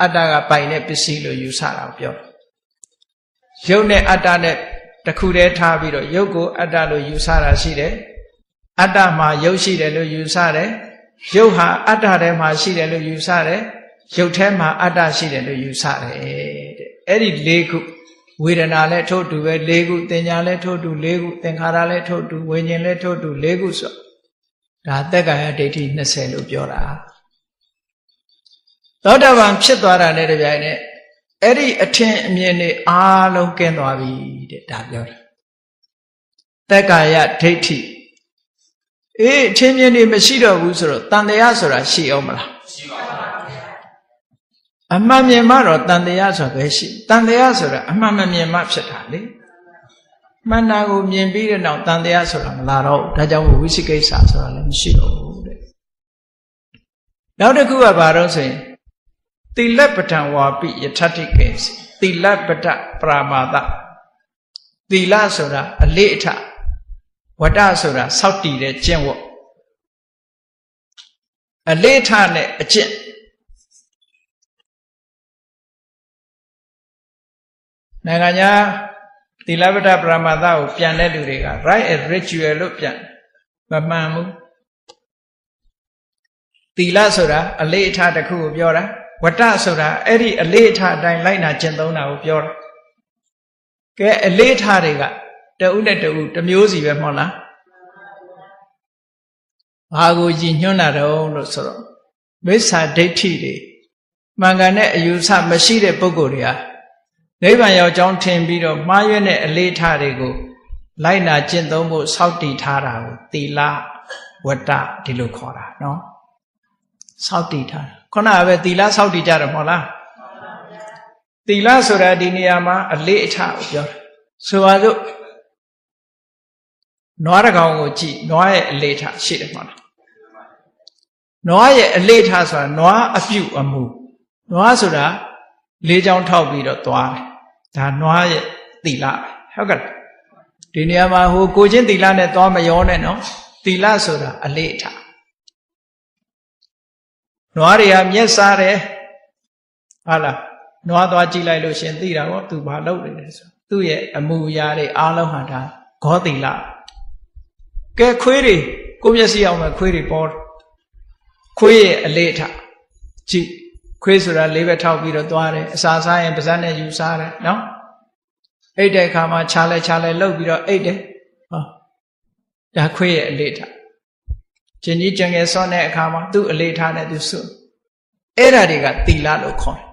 အတ္တကပိုင်တဲ့ပစ္စည်းလို့ယူဆတာကိုပြောရုပ်နဲ့အတ္တနဲ့တစ်ခုတည်းထားပြီးတော့ရုပ်ကိုအတ္တလို့ယူဆတာရှိတယ်အတ္တမှာရုပ်ရှိတယ်လို့ယူဆတယ်ရုပ်ဟာအတ္တထဲမှာရှိတယ်လို့ယူဆတယ်ရုပ်ထဲမှာအတ္တရှိတယ်လို့ယူဆတယ်တဲ့အဲ့ဒီ၄ခုဝေဒနာလည်းထို့တူပဲ၄ခုသင်ညာလည်းထို့တူ၄ခုသင်္ခါရလည်းထို့တူဝိညာဉ်လည်းထို့တူ၄ခုဆိုဒါသက္ကာယဒိဋ္ဌိ20လို့ပြောတာသောတာပန်ဖြစ်သွားတာနဲ့တပြိုင်နက်အဲ့ဒီအထင်အမြင်တွေအားလုံးကင်းသွားပြီတဲ့ဒါပြောတာသက္ကာယဒိဋ္ဌိအထင်မြင်တွေမရှိတော့ဘူးဆိုတော့တန်တရားဆိုတာရှိအောင်မလားရှိပါဘူးအမှန်မြင်မှတော့တန်တရားဆိုတာပဲရှိတန်တရားဆိုတာအမှန်မမြင်မှဖြစ်တာလေမှန်တာကိုမြင်ပြီးတဲ့နောက်တန်တရားဆိုတာမလာတော့ဘူးဒါကြောင့်ဝိသိကိစ္စဆိုတာလည်းမရှိတော့ဘူးတဲ့နောက်တစ်ခုကဘာတော့ဆိုရင်သီလပဋ္ဌာန်ဝါပိယထဋ္ဌိကိစ္စသီလပဋ္ဌပရာမာသသီလဆိုတာအလေးအထဝတ္တဆိုတာစောင့်တည်တဲ့ကျင့်ဝတ် အလေးထားနဲ့အကျင့်နိုင်ငံညာသီလဗဒပရမတ္တကိုပြန်တဲ့လူတွေက right and ritual လို့ပြန်မမှန်ဘူးသီလဆိုတာအလေးထားတစ်ခုကိုပြောတာဝတ္တဆိုတာအဲ့ဒီအလေးထားအတိုင်းလိုက်နာကျင့်သုံးတာကိုပြောတာကဲအလေးထားတွေကတဦးနဲ့တဦးတစ်မျိုးစီပဲမဟုတ်လားဘာကိုကြည်ညွှန်းတာတော့လို့ဆိုတော့မိစ္ဆာဒိဋ္ဌိတွေမှန်ကန်တဲ့အယူဆမရှိတဲ့ပုဂ္ဂိုလ်တွေဟာနိဗ္ဗာန်ရောက်ကြောင်းထင်ပြီးတော့မှားရွံ့တဲ့အလေးထားတွေကိုလိုက်နာကျင့်သုံးဖို့စောင့်တည်ထားတာကိုသီလဝတ္တဒီလိုခေါ်တာနော်စောင့်တည်ထားတာခုနကပဲသီလစောင့်တည်ကြတယ်မဟုတ်လားသီလဆိုတာဒီနေရာမှာအလေးအထားကိုပြောတာဆိုပါစို့နွားတစ်ကောင်ကိုကြည့်နွားရဲ့အလေးထားရှိတယ်မဟုတ်လားနွားရဲ့အလေးထားဆိုတာနွားအပြုအမူနွားဆိုတာလေးချောင်းထောက်ပြီးတော့သွားတယ်ဒါနွားရဲ့သီလပဲဟုတ်ကဲ့ဒီနေရာမှာဟိုကိုချင်းသီလနဲ့သွားမရောနဲ့နော်သီလဆိုတာအလေးအထားနွားတွေကမျက်စားတယ်ဟာလားနွားသွားကြည့်လိုက်လို့ရှင်သိတာပေါ့သူဘာလုပ်နေလဲဆိုသူ့ရဲ့အမူအရာတွေအားလုံးဟာဒါဂောသီလကဲခွေးတွေကိုမျက်စိအောင်မဲ့ခွေးတွေပေါ်ခွေးရဲ့အလေးအထားကြည့်ခွေးဆိုတာလေးပဲထောက်ပြီးတော့သွားတယ်အစာစားရင်ပါးစပ်နဲ့ယူစားတယ်နော်အိတ်တဲ့အခါမှာခြားလဲလှုပ်ပြီးတော့အိတ်တယ်ဟောဒါခွေးရဲ့အလေးထားကျင်ကြီးကျန်ငယ်စောတဲ့အခါမှာသူ့အလေးထားနဲ့သူစွတ်အဲ့ဓာတွေကသီလလို့ခေါ်တယ်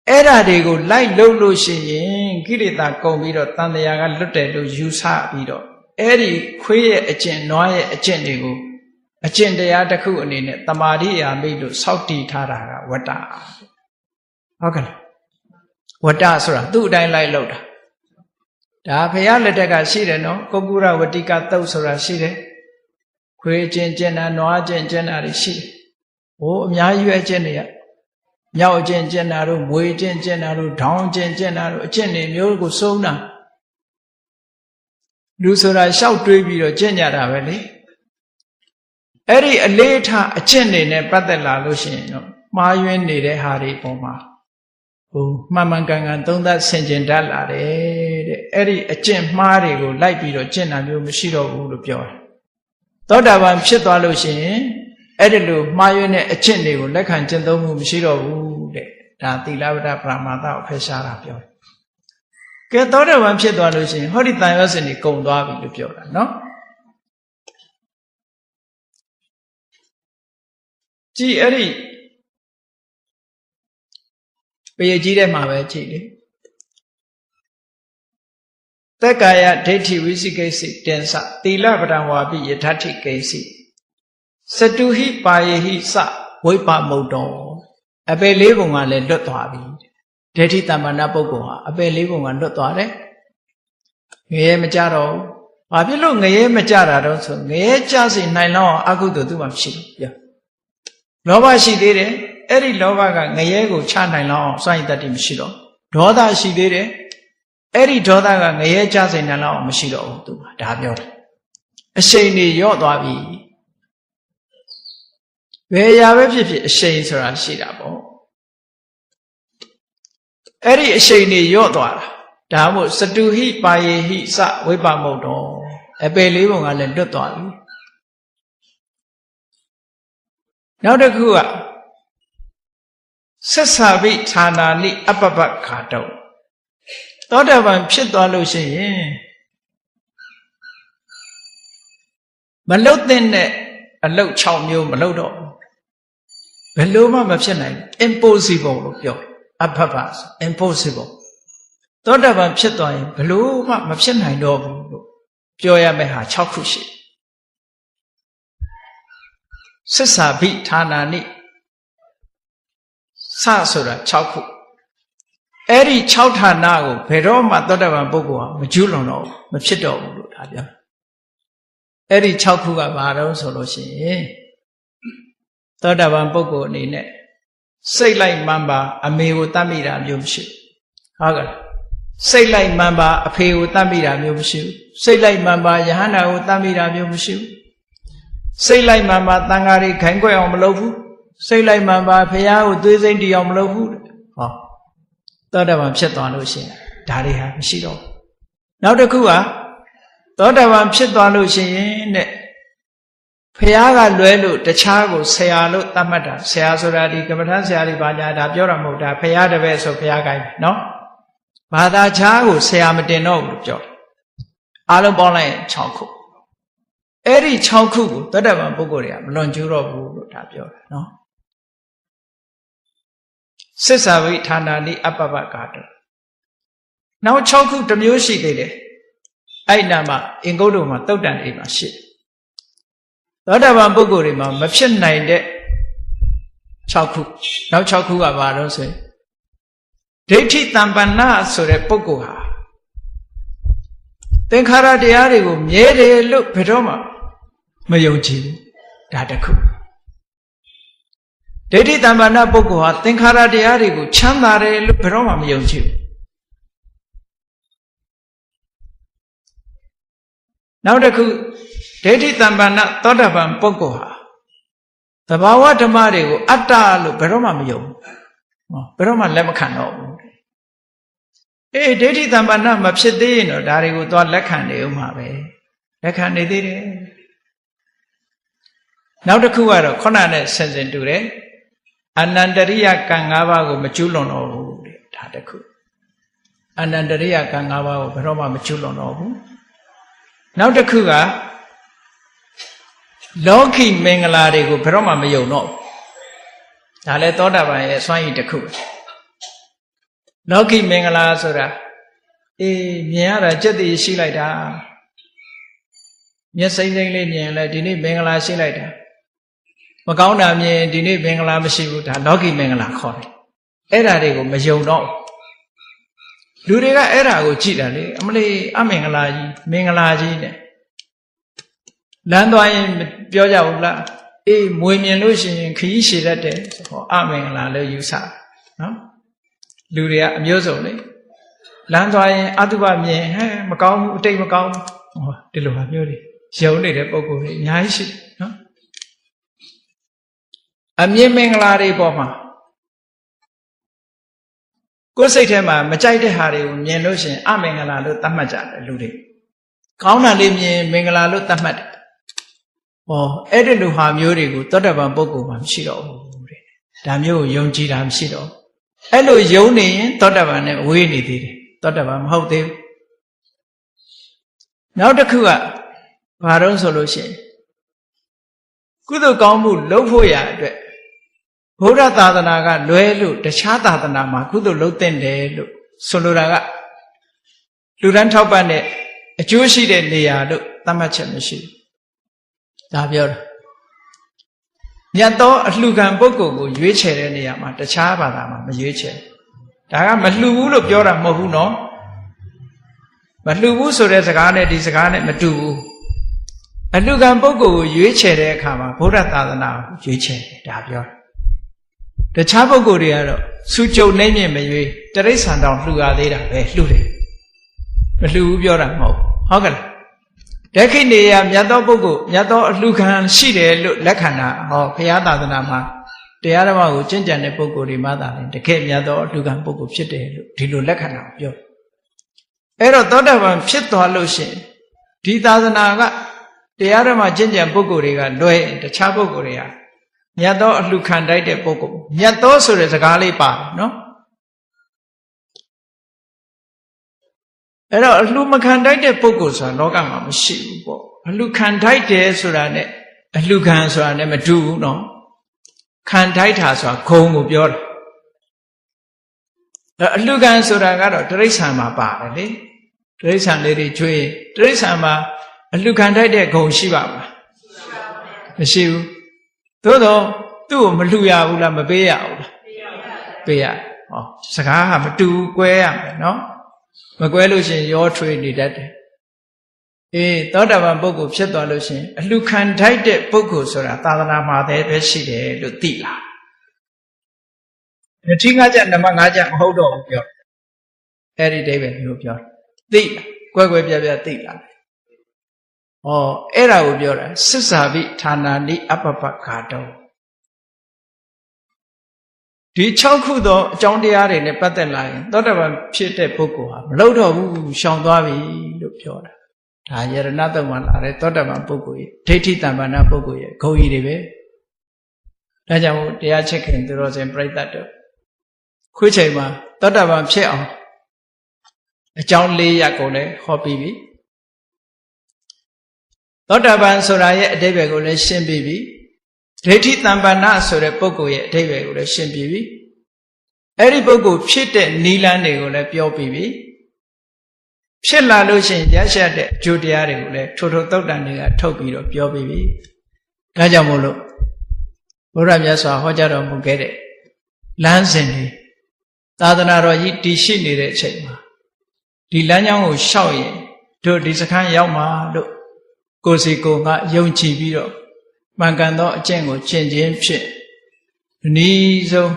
အဲ့ဓာတွေကိုလိုက်လုပ်လို့ရှိရင်ကိလေသာကုန်ပြီးတော့တန်တရားကလွတ်တယ်လို့ယူဆပြီးတော့အဲ့ဒီခွေးရဲ့အကျင့်နွားရဲ့အကျင့်တွေကိုအကျင့်တရားတစ်ခုအနေနဲ့တမာရိယာမိလို့စောင့်တည်ထားတာကဝတ္တဟုတ်ကဲ့ဝတ္တဆိုတာသူ့အတိုင်းလိုက်လုပ်တာဒါဘုရားလက်ထက်ကရှိတယ်နော်ကုက္ကုရဝတိကသုတ်ဆိုတာရှိတယ်ခွေးကျင့်ကျင့်တာနွားကျင့်ကျင့်တာတွေရှိတယ်ဟိုအများကြီးပဲကျင့်နေရမြောက်ကျင့်ကျင့်တာတို့မွေကျင့်ကျင့်တာတို့ဒေါင်းကျင့်ကျင့်တာတို့အကျင့်တွေမျိုးကိုစုံတာလူဆိုတာရှောက်တွေးပြီးတော့ကျင့်ကြတာပဲလေအဲ့ဒီအလေးထားအကျင့်တွေနဲ့ပတ်သက်လာလို့ရှိရင်တော့မှားယွင်းနေတဲ့ဟာတွေပုံမှာဟိုမှန်မှန်ကန်ကန်သုံးသပ်ဆင်ခြင်တတ်လာတယ်တဲ့အဲ့ဒီအကျင့်မှားတွေကိုလိုက်ပြီးတော့ကျင့်တာမျိုးမရှိတော့ဘူးလို့ပြောတယ်သောတာပန်ဖြစ်သွားလို့ရှိရင်အဲ့ဒီလိုမှားယွင်းတဲ့အကျင့်တွေကိုလက်ခံကျင့်သုံးမှုမရှိတော့ဘူးတဲ့ဒါသီလဝတ္တပရမတ္တကိုဖယ်ရှားတာပြောတယ်ကဲသောတာပန်ဖြစ်သွားလို့ရှိရင်ဟောဒီတန်ရောစင်တွေကုန်သွားပြီလို့ပြောတာနော်ကြည်အဲ့ဒီပရိကြီးတဲ့မှာပဲကြည်လေတက္ကာယဒိဋ္ဌိဝိသိကိစ္စတင်္စသီလပဒံဝါပိယထာထိကိစ္စစတုဟိပါယေဟိစဝိပမုတ်တော်အပယ်လေးပုံကလည်းလွတ်သွားပြီဒိဋ္ဌိတမ္မာနပုဂ္ဂိုလ်ဟာအပယ်လေးပုံကလွတ်သွားတယ်ငရဲမကြတော့ဘာဖြစ်လို့ငရဲမကြတာတော့ဆိုငရဲကြစေနိုင်လောက်အကုသိုလ်သူမှမရှိဘူးပြောလောဘရှိသေးတယ်အဲ့ဒီလောဘကငရဲကိုချနိုင်လောက်အောင်စွန့်ရည်တတ်တယ်မရှိတော့ဒေါသရှိသေးတယ်အဲ့ဒီဒေါသကငရဲကြစေနိုင်လောက်အောင်မရှိတော့ဘူးသူကဒါပြောတယ်အရှိန်တွေရော့သွားပြီဘယ်ရာပဲဖြစ်ဖြစ်အရှိန်ဆိုတာရှိတာပေါ့အဲ့ဒီအရှိန်တွေရော့သွားတာဒါမို့စတုဟိပါယေဟိစဝိပမုတ်တော်အပယ်လေးပုံကလည်းလွတ်သွားပြီနောက်တစ်ခုကဆက်ဆာဘိဌာနာနိအပပခါတောသောတာပန်ဖြစ်သွားလို့ရှိရင်မလုတ်တဲ့အလုတ်6မျိုးမလုတ်တော့ဘယ်လိုမှမဖြစ်နိုင် impossible လို့ပြောအပပ impossible သောတာပန်ဖြစ်သွားရင်ဘယ်လိုမှမဖြစ်နိုင်တော့ဘူးလို့ပြောရမယ့်ဟာ6ခုရှိဆက်ဆာဘိဌာနာနိစဆိုတာ6ခုအဲ့ဒီ6ဌာနကိုဘယ်တော့မှသောတာပန်ပုဂ္ဂိုလ်ဟာမကျွလွန်တော့မဖြစ်တော့ဘူးလို့ဒါပြောအဲ့ဒီ6ခုကဘာတော့ဆိုလို့ရှိရင်သောတာပန်ပုဂ္ဂိုလ်အနေနဲ့စိတ်လိုက်မှန်ပါအမေကိုတတ်မိတာမျိုးမရှိဟုတ်ကဲ့စိတ်လိုက်မှန်ပါအဖေကိုတတ်မိတာမျိုးမရှိဘူးစိတ်လိုက်မှန်ပါယဟန္တာကိုတတ်မိတာမျိုးမရှိဘူး စိတ်လိုက်မှန်ပါတန်ဃာတွေခိုင်းခွဲအောင်မလုပ်ဘူးစိတ်လိုက်မှန်ပါဖရာကိုသွေးစိမ့်တီအောင်မလုပ်ဘူးဟောသောတာပန်ဖြစ်သွားလို့ရှိရင်ဒါတွေဟာမရှိတော့ဘူးနောက်တစ်ခုကသောတာပန်ဖြစ်သွားလို့ရှိရင်တဲ့ဖရာကလွဲလို့တခြားကိုဆရာလို့သတ်မှတ်တာဆရာဆိုတာဒီကမ္မထဆရာတွေပါညာဒါပြောတာမဟုတ်တာဖရာတပည့်ဆိုဖရာကိုင်းနော်ဘာသာခြားကိုဆရာမတင်တော့ဘူးပြောအားလုံးပေါင်းလိုက်6ခုအဲ့ဒီ6ခုကိုသောတာပန်ပုဂ္ဂိုလ်တွေကမလွန်ကျူးတော့ဘူးလို့ဒါပြောတာနော်စစ္ဆာဝိဌာနာနိအပ္ပပကာတောနောက်6ခုတစ်မျိုးရှိသေးတယ်အဲ့နာမှာအင်္ဂုတ္တမှာတုတ်တန်အိမ်မှာရှိတယ်သောတာပန်ပုဂ္ဂိုလ်တွေမှာမဖြစ်နိုင်တဲ့6ခုနောက်6ခုကဘာလို့ဆိုရင်ဒိဋ္ဌိတမ္ပန္နဆိုတဲ့ပုဂ္ဂိုလ်ဟာသင်္ခါရတရားတွေကိုမြဲတယ်လို့ဘယ်တော့မှမယုံကြည်ဘူးဒါတစ်ခုဒိဋ္ဌိတမ္ပန္နပုဂ္ဂိုလ်ဟာသင်္ခါရတရားတွေကိုချမ်းသာတယ်လို့ဘယ်တော့မှမယုံကြည်ဘူးနောက်တစ်ခုဒိဋ္ဌိတမ္ပန္နသောတာပန်ပုဂ္ဂိုလ်ဟာသဘာဝဓမ္မတွေကိုအတ္တလို့ဘယ်တော့မှမယုံဘူးဘယ်တော့မှလက်မခံတော့ဘူးအေးဒိဋ္ဌိတမ္ပန္နမဖြစ်သေးရင်တော့ဒါတွေကိုသွားလက်ခံနေဦးမှာပဲလက်ခံနေသေးတယ်နောက်တစ်ခုကတော့ခုနနဲ့ဆင်စင်တူတယ်အနန္တရိယကံ၅ပါးကိုမကျူးလွန်တော့ဘူးတဲ့ဒါတစ်ခုအနန္တရိယကံ၅ပါးကိုဘယ်တော့မှမကျူးလွန်တော့ဘူးနောက်တစ်ခုကလောကီမင်္ဂလာတွေကိုဘယ်တော့မှမယုံတော့ဒါလည်းသောတာပန်ရဲ့စွမ်းရည်တစ်ခုလောကီမင်္ဂလာဆိုတာအေးမြင်ရတာစက်တည်ရှိလိုက်တာမျက်စိမ့်စိမ့်လေးမြင်လဲဒီနေ့မင်္ဂလာရှိလိုက်တာမကောင်းတာမြင်ဒီနေ့မင်္ဂလာမရှိဘူးဒါလောကီမင်္ဂလာခေါ်တယ်အဲ့ဒါတွေကိုမယုံတော့လူတွေကအဲ့ဒါကိုကြည့်တယ်လေအမလေးအမင်္ဂလာကြီးမင်္ဂလာကြီးနဲ့လမ်းသွားရင်ပြောကြဘူးလားအေးမွေမြင်လို့ရှိရင်ခရီးရှည်တတ်တယ်ဆိုတော့အမင်္ဂလာလို့ယူဆနော်လူတွေကအမျိုးစုံလေလမ်းသွားရင်အတုပမြင်ဟဲ့မကောင်းဘူးအတိတ်မကောင်းဘူးဟောဒီလိုဟာမျိုးတွေယုံနေတဲ့ပုံကိုယ်တွေအများကြီးရှိတယ်နော်အမြင်မင်္ဂလာတွေပေါ်မှာကိုယ်စိတ်ထဲမှာမကြိုက်တဲ့ဟာတွေကိုမြင်လို့ရှိရင်အမင်္ဂလာလို့သတ်မှတ်ကြတယ်လူတွေကောင်းတာလေးမြင်မင်္ဂလာလို့သတ်မှတ်တယ်ဟောအဲ့ဒီလိုဟာမျိုးတွေကိုသောတာပန်ပုဂ္ဂိုလ်မှာမရှိတော့ဘူးတဲ့ဒါမျိုးကိုယုံကြည်တာမရှိတော့အဲ့လိုယုံနေရင်သောတာပန်နဲ့ဝေးနေသေးတယ်သောတာပန်မဟုတ်သေးဘူးနောက်တစ်ခုကဘာတော့ဆိုလို့ရှိရင်ကုသိုလ်ကောင်းမှုလုပ်ဖို့ရအတွက်ဘုရားသာသနာကလွဲလို့တခြားသာသနာမှာကုသိုလ်လုပ်သင့်တယ်လို့ဆိုလိုတာကလူတန်းထောက်ပံ့တဲ့အကျိုးရှိတဲ့နေရာလို့သတ်မှတ်ချက်မရှိဘူးဒါပြောတာမြတ်သောအလှခံပုဂ္ဂိုလ်ကိုရွေးချယ်တဲ့နေရာမှာတခြားဘာသာမှာမရွေးချယ်ဒါကမလှူဘူးလို့ပြောတာမဟုတ်ဘူးနော်မလှူဘူးဆိုတဲ့စကားနဲ့ဒီစကားနဲ့မတူဘူးအလှခံပုဂ္ဂိုလ်ကိုရွေးချယ်တဲ့အခါမှာဘုရားသာသနာကိုရွေးချယ်တယ်ဒါပြောတာတခြားပုဂ္ဂိုလ်တွေကတော့စုကြုံနေမြင်မရွေးတရိစ္ဆာန်တောင်လှူရသေးတာပဲလှူတယ်မလှူဘူးပြောတာမဟုတ်ဟုတ်ကဲ့ဒက္ခိနေယမြတ်သောပုဂ္ဂိုလ်မြတ်သောအလှခံရှိတယ်လို့လက်ခံတာဟောဘုရားသာသနာမှာတရားဓမ္မကိုကျင့်ကြံတဲ့ပုဂ္ဂိုလ်တွေမှသာလေတကယ်မြတ်သောအလှခံပုဂ္ဂိုလ်ဖြစ်တယ်လို့ဒီလိုလက်ခံတာပြောအဲ့တော့သောတာပန်ဖြစ်သွားလို့ရှိရင်ဒီသာသနာကတရားဓမ္မကျင့်ကြံပုဂ္ဂိုလ်တွေကလွဲတခြားပုဂ္ဂိုလ်တွေကမြတ်သောအလှခံတိုက်တဲ့ပုဂ္ဂိုလ်မြတ်သောဆိုတဲ့စကားလေးပါတယ်နော်အဲ့တော့အလှမခံတိုက်တဲ့ပုဂ္ဂိုလ်ဆိုတာလောကမှာမရှိဘူးပေါ့အလှခံတိုက်တယ်ဆိုတာနဲ့အလှခံဆိုတာနဲ့မတူဘူးနော်ခံတိုက်တာဆိုတာဂုံကိုပြောတာအလှခံဆိုတာကတော့တိရစ္ဆာန်မှာပါတယ်လေတိရစ္ဆာန်လေးတွေကျွေးတိရစ္ဆာန်မှာအလှခံတိုက်တဲ့ဂုံရှိပါမလားမရှိဘူးသို့တော့သူ့ကိုမလှူရဘူးလားမပေးရဘူးလားပေးရဟောစကားကမတူဘူးကွဲရမယ်နော်မကွဲလို့ရှိရင်ရောထွေးနေတတ်တယ်အေးသောတာပန်ပုဂ္ဂိုလ်ဖြစ်သွားလို့ရှိရင်အလှခံထိုက်တဲ့ပုဂ္ဂိုလ်ဆိုတာသာသနာမှာတည်းပဲရှိတယ်လို့သိလာတယ်။ဒီငါးချက်နံပါတ်5ချက်မဟုတ်တော့ဘူးပြောအဲ့ဒီအိဗယ်မျိုးပြောသိကွဲကွဲပြားပြားသိလာတယ် အဲ့ဒါကိုပြောတာသစ္စာပိဌာနာနိအပ္ပပဂါတောဒီ6ခုသောအကြောင်းတရားတွေနဲ့ပတ်သက်လာရင်သောတာပန်ဖြစ်တဲ့ပုဂ္ဂိုလ်ဟာမလုပ်တော့ဘူးရှောင်သွားပြီလို့ပြောတာဒါယရဏတုံမှာလာတဲ့သောတာပန်ပုဂ္ဂိုလ်ရဲ့ဒိဋ္ဌိတမ္ပန္နပုဂ္ဂိုလ်ရဲ့ဂုဏ်ကြီးတွေပဲဒါကြောင့်မို့တရားချက်ခင်သူတော်စင်ပြိဿတ်တို့ခွေးချိန်မှာသောတာပန်ဖြစ်အောင်အကြောင်း၄ရပ်ကိုလည်းဟောပြီးပြီသောတာပန်ဆိုတာရဲ့အဓိပ္ပာယ်ကိုလည်းရှင်းပြီးပြီဒိဋ္ဌိတမ္ပန္နဆိုတဲ့ပုဂ္ဂိုလ်ရဲ့အဓိပ္ပာယ်ကိုလည်းရှင်းပြီးပြီအဲ့ဒီပုဂ္ဂိုလ်ဖြစ်တဲ့နိလန်းတွေကိုလည်းပြောပြီးပြီဖြစ်လာလို့ရှိရင်ရရှိတဲ့အကျိုးတရားတွေကိုလည်းထိုထိုသုတ်တန်တွေကထုတ်ပြီးတော့ပြောပြီးပြီဒါကြောင့်မို့လို့ဘုရားမြတ်စွာဟောကြားတော်မူခဲ့တဲ့လမ်းစဉ်တွေသာသနာတော်ကြီးတည်ရှိနေတဲ့အချိန်မှာဒီလမ်းကြောင်းကိုရှောက်ရင်တို့ဒီစခန်းရောက်မှာလို့ကိုယ်စီကိုယ်ကယုံကြည်ပြီးတော့မှန်ကန်သောအကျင့်ကိုကျင့်ခြင်းဖြင့်အနည်းဆုံး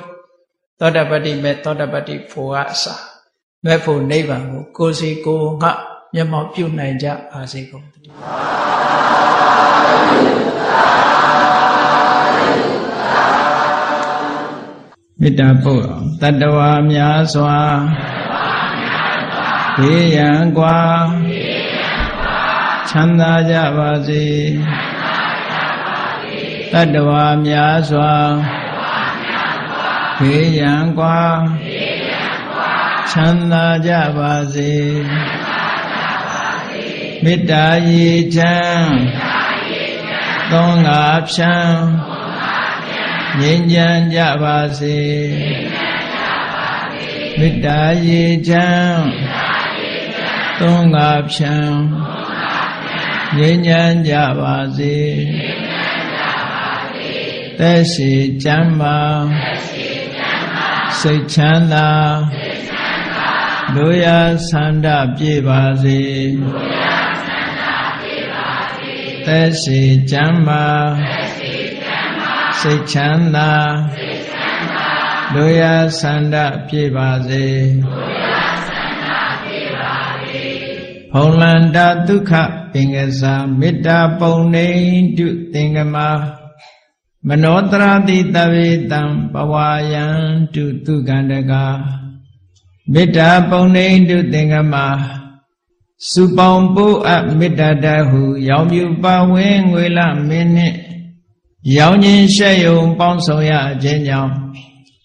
သောတာပတ္တိမဲ့သောတာပတ္တိဖို့ကအစာမဲ့ဖို့နိဗ္ဗာန်ကိုကိုယ်စီကိုယ်ကမျက်မှောက်ပြုနိုင်ကြပါစေကုန်သတည်းမေတ္တာပို့အောင်တတ္တဝါများစွာဘေးရန်ကွာချမ်းသာကြပါစေတတ္တဝါများစွာဘေးရန်ကွာချမ်းသာကြပါစေမေတ္တာရေချမ်းသောငါဖြံငြိမ်းချမ်းကြပါစေမေတ္တာရေချမ်းသောငါဖြံငြိမ်းချမ်းကြပါစေသက်ရှိချမ်းသာစိတ်ချမ်းသာတို့ရဆန္ဒပြေပါစေသက်ရှိချမ်းသာစိတ်ချမ်းသာတို့ရဆန္ဒပြေပါစေဖုံလန္တာဒုက္ခပင်ကစားမေတ္တာပုံနေတုသင်္ကမာမနောတရာတိတဝေတံပဝါယံတုသူကန္တကာမေတ္တာပုံနေတုသင်္ကမာစုပေါင်းပို့အပ်မေတ္တာတဟုရောင်မြူပါဝင်းငွေလမင်းနှင့်ရောင်ခြင်းရှက်ယုံပေါင်းဆောင်ရခြင်းကြောင့်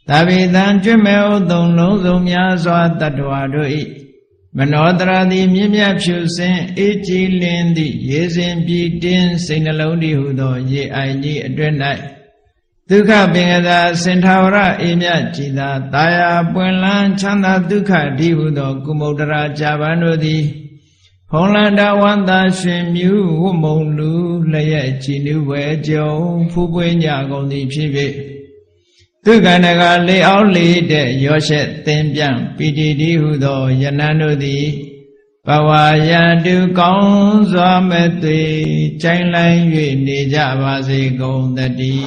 တဝေတံကျွတ်မဲ့ဥသုံးလုံးစုံများစွာတတ္တဝါတို့၏မနောတရာတိမြင့်မြတ်ဖြူစင်အေးကြည်လင်းသည့်ရေစဉ်ပြည်တင်းစိတ်နှလုံးတည်ဟုသောရေအိုင်ကြီးအတွင်း၌ဒုက္ခပင်ကသာစင်ထာဝရအေမြတ်ကြည်သာတာယာပွင့်လန်းချမ်းသာဒုက္ခဒီဟုသောကုမုဒ္ဒရာဇာဗန်တို့သည်ဖုံးလန္တာဝန္တာရှင်မြူဝမုံလူလျက်ကြည်နူးဝဲကြုံဖူးပွင့်ကြကုန်သည်ဖြစ်၍သူကန္တကလေအောင်လေတဲ့ရောရှက်သင်ပြန့်ပီတိတိဟုသောယနံတို့သည်ဘဝယံတုကောင်းစွာမဲ့သွေကြိုင်လိုင်း၍နေကြပါစေကုန်သတည်း